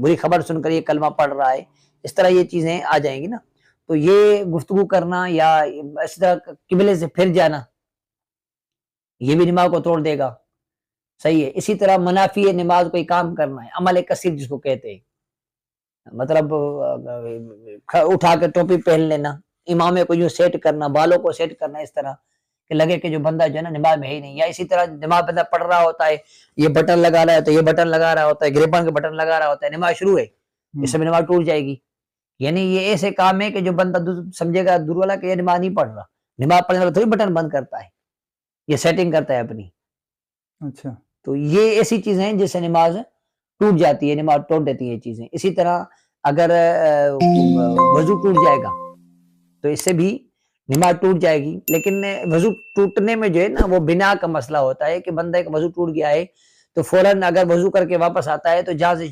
بری خبر سن کر یہ کلمہ پڑھ رہا ہے، اس طرح یہ چیزیں آ جائیں گی نا. تو یہ گفتگو کرنا یا اس طرح قبلے سے پھر جانا یہ بھی نماز کو توڑ دے گا. صحیح ہے. اسی طرح منافی نماز کوئی کام کرنا ہے، عمل کثیر جس کو کہتے ہیں، مطلب اٹھا کے ٹوپی پہن لینا، امامے کو یوں سیٹ کرنا، بالوں کو سیٹ کرنا اس طرح کہ لگے کہ جو بندہ جو ہے نا نماز میں ہے ہی نہیں. یا اسی طرح نماز بندہ پڑھ رہا ہوتا ہے، یہ بٹن لگا رہا ہے تو یہ بٹن لگا رہا ہوتا ہے، گریبان کے بٹن لگا رہا ہوتا ہے، نماز شروع ہے، اس سے بھی نماز ٹوٹ جائے گی. یعنی یہ ایسے کام ہے کہ جو بندہ سمجھے گا دور والا کہ یہ نماز نہیں پڑھ رہا، نماز پڑھنے والا تھوڑی بٹن بند کرتا ہے، یہ سیٹنگ کرتا ہے اپنی. اچھا، تو یہ ایسی چیزیں ہیں جس سے نماز ٹوٹ جاتی ہے، نماز توڑ دیتی ہے یہ چیزیں. اسی طرح اگر وضو ٹوٹ جائے گا تو اس سے بھی نماز ٹوٹ جائے گی. لیکن وضو ٹوٹنے میں جو ہے نا وہ بنا کا مسئلہ ہوتا ہے کہ بندہ ایک وضو ٹوٹ گیا ہے تو فوراً اگر وضو کر کے واپس آتا ہے تو جہاں سے